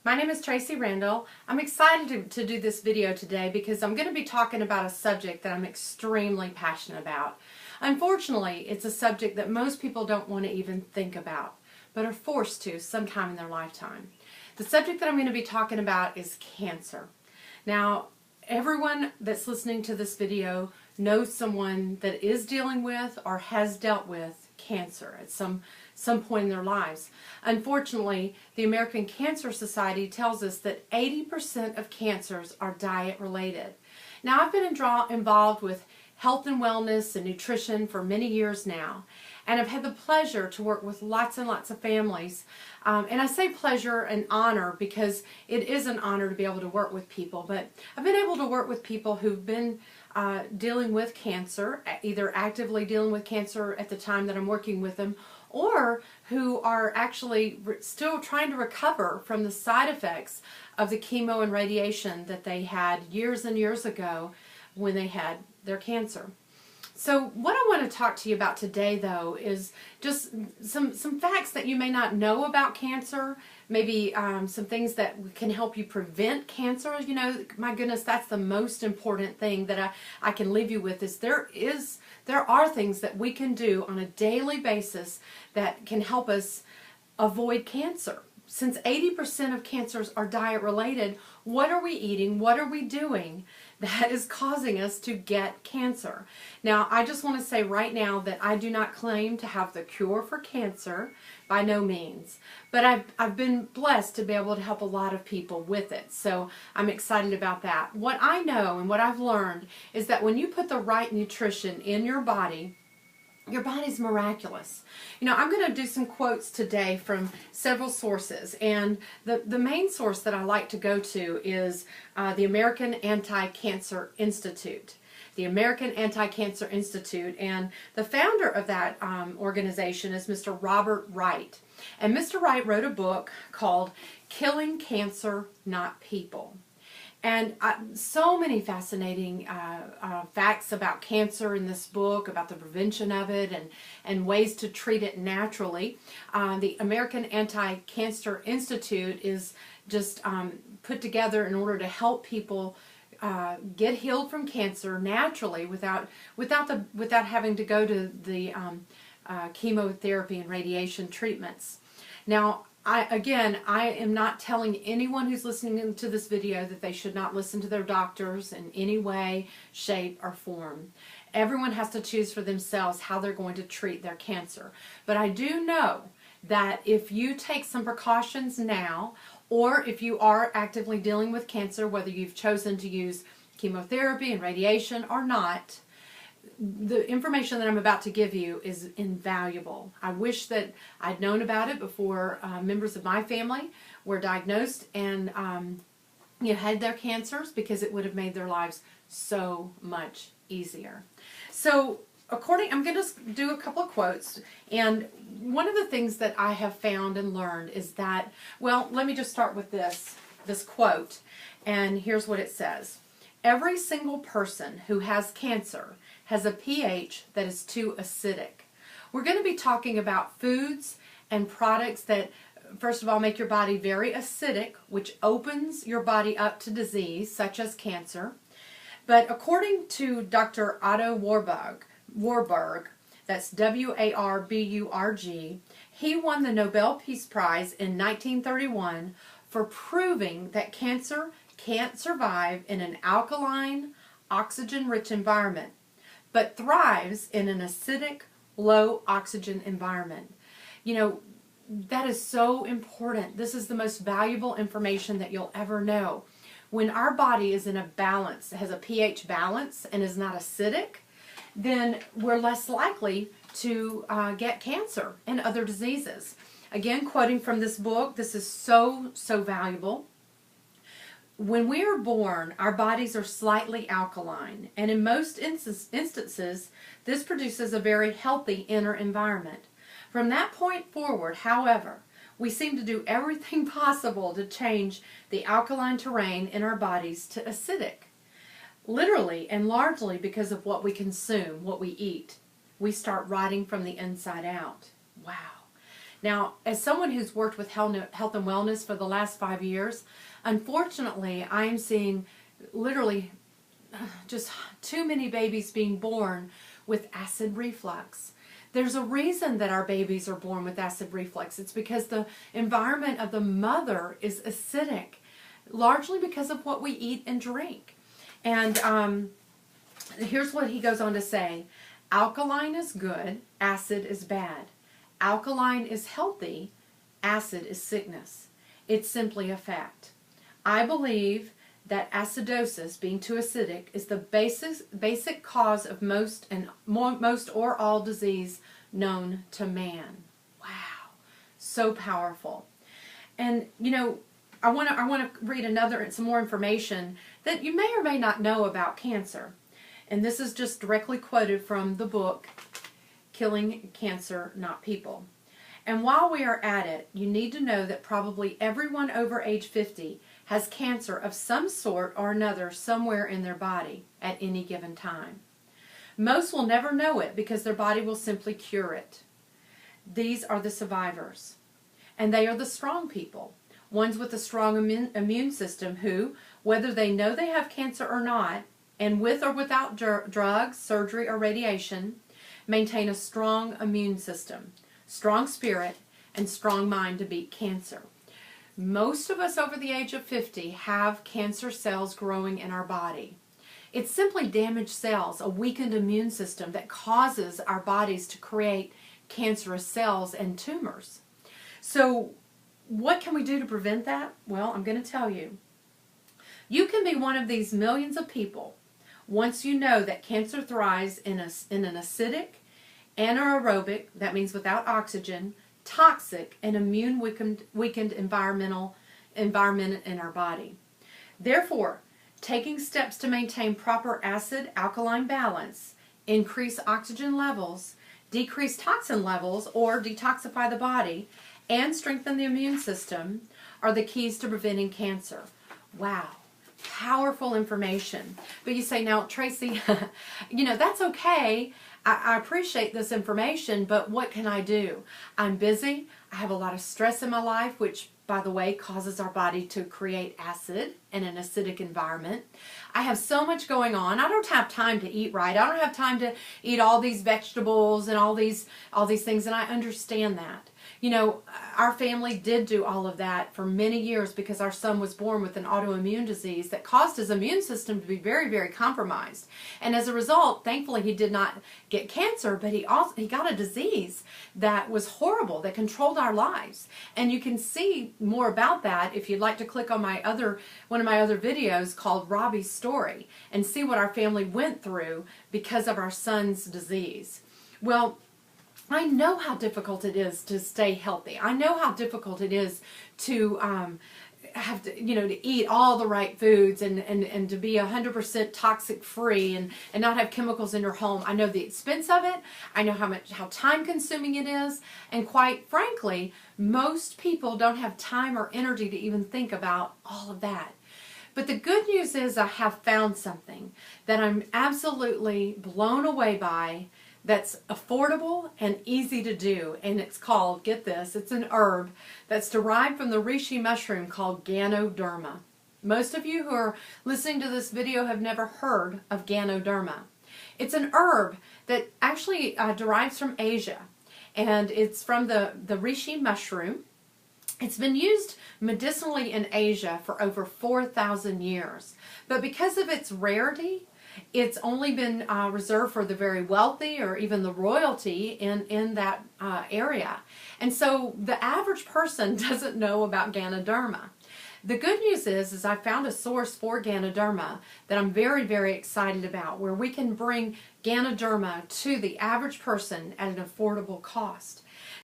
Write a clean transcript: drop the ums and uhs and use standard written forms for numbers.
My name is Tracy Randall. I'm excited to do this video today because I'm going to be talking about a subject that I'm extremely passionate about. Unfortunately, it's a subject that most people don't want to even think about, but are forced to sometime in their lifetime. The subject that I'm going to be talking about is cancer. Now, everyone that's listening to this video knows someone that is dealing with or has dealt with cancer at some point in their lives. Unfortunately, the American Cancer Society tells us that 80% of cancers are diet related. Now, I've been involved with health and wellness and nutrition for many years now, and I've had the pleasure to work with lots and lots of families. And I say pleasure and honor because it is an honor to be able to work with people, but I've been able to work with people who've been dealing with cancer, either actively dealing with cancer at the time that I'm working with them, or who are actually still trying to recover from the side effects of the chemo and radiation that they had years and years ago when they had their cancer. So what I want to talk to you about today, though, is just some facts that you may not know about cancer, maybe some things that can help you prevent cancer. You know, my goodness, that's the most important thing that I can leave you with is there are things that we can do on a daily basis that can help us avoid cancer. Since 80% of cancers are diet related, what are we eating? What are we doing that is causing us to get cancer? Now, I just want to say right now that I do not claim to have the cure for cancer, by no means. But I've been blessed to be able to help a lot of people with it. So I'm excited about that. What I know and what I've learned is that when you put the right nutrition in your body's miraculous. You know, I'm going to do some quotes today from several sources, and the main source that I like to go to is the American Anti-Cancer Institute. The American Anti-Cancer Institute, and the founder of that organization is Mr. Robert Wright. And Mr. Wright wrote a book called Killing Cancer, Not People. And so many fascinating facts about cancer in this book, about the prevention of it and ways to treat it naturally. The American Anti-Cancer Institute is just put together in order to help people get healed from cancer naturally without having to go to the chemotherapy and radiation treatments. Now, I am not telling anyone who's listening to this video that they should not listen to their doctors in any way, shape, or form. Everyone has to choose for themselves how they're going to treat their cancer. But I do know that if you take some precautions now, or if you are actively dealing with cancer, whether you've chosen to use chemotherapy and radiation or not, the information that I'm about to give you is invaluable. I wish that I'd known about it before members of my family were diagnosed and had their cancers, because it would have made their lives so much easier. So I'm going to do a couple of quotes, and one of the things that I have found and learned is that, well, let me just start with this quote, and here's what it says. Every single person who has cancer has a pH that is too acidic. We're going to be talking about foods and products that, first of all, make your body very acidic, which opens your body up to disease, such as cancer. But according to Dr. Otto Warburg, that's W-A-R-B-U-R-G, he won the Nobel Peace Prize in 1931 for proving that cancer can't survive in an alkaline, oxygen-rich environment, but thrives in an acidic, low oxygen environment. You know, that is so important. This is the most valuable information that you'll ever know. When our body is in a balance, has a pH balance and is not acidic, then we're less likely to get cancer and other diseases. Again, quoting from this book, this is so valuable. When we are born, our bodies are slightly alkaline, and in most instances, this produces a very healthy inner environment. From that point forward, however, we seem to do everything possible to change the alkaline terrain in our bodies to acidic. Literally and largely because of what we consume, what we eat. We start rotting from the inside out. Wow. Now, as someone who's worked with health and wellness for the last 5 years, unfortunately, I am seeing literally just too many babies being born with acid reflux. There's a reason that our babies are born with acid reflux. It's because the environment of the mother is acidic, largely because of what we eat and drink. And here's what he goes on to say. Alkaline is good, acid is bad. Alkaline is healthy, acid is sickness. It's simply a fact. I believe that acidosis, being too acidic, is the basic cause of most or all disease known to man. Wow, so powerful. And you know, I want to read some more information that you may or may not know about cancer. And this is just directly quoted from the book, Killing Cancer, Not People. And while we are at it, you need to know that probably everyone over age 50 has cancer of some sort or another somewhere in their body at any given time. Most will never know it because their body will simply cure it. These are the survivors. And they are the strong people, ones with a strong immune system who, whether they know they have cancer or not, and with or without drugs, surgery, or radiation, maintain a strong immune system, strong spirit, and strong mind to beat cancer. Most of us over the age of 50 have cancer cells growing in our body. It's simply damaged cells, a weakened immune system that causes our bodies to create cancerous cells and tumors. So what can we do to prevent that? Well, I'm going to tell you. You can be one of these millions of people once you know that cancer thrives in an acidic, anaerobic, that means without oxygen, toxic, and immune-weakened environment in our body. Therefore, taking steps to maintain proper acid-alkaline balance, increase oxygen levels, decrease toxin levels or detoxify the body, and strengthen the immune system are the keys to preventing cancer. Wow. Powerful information. But you say, now, Tracy, you know, that's okay. I appreciate this information, but what can I do? I'm busy. I have a lot of stress in my life, which, by the way, causes our body to create acid in an acidic environment. I have so much going on. I don't have time to eat right. I don't have time to eat all these vegetables and all these things, and I understand that. You know, our family did do all of that for many years because our son was born with an autoimmune disease that caused his immune system to be very, very compromised. And as a result, thankfully, he did not get cancer, but he got a disease that was horrible, that controlled our lives. And you can see more about that if you'd like to click on one of my other videos called Robbie's Story and see what our family went through because of our son's disease. Well, I know how difficult it is to stay healthy. I know how difficult it is to have to, you know, to eat all the right foods and to be 100% toxic free and not have chemicals in your home. I know the expense of it. I know how time consuming it is. And quite frankly, most people don't have time or energy to even think about all of that. But the good news is I have found something that I'm absolutely blown away by, that's affordable and easy to do, and it's called, get this, it's an herb that's derived from the reishi mushroom called Ganoderma. Most of you who are listening to this video have never heard of Ganoderma. It's an herb that actually derives from Asia, and it's from the reishi mushroom. It's been used medicinally in Asia for over 4,000 years, but because of its rarity, it's only been reserved for the very wealthy or even the royalty in that area. And so the average person doesn't know about Ganoderma. The good news is I found a source for Ganoderma that I'm very, very excited about, where we can bring Ganoderma to the average person at an affordable cost.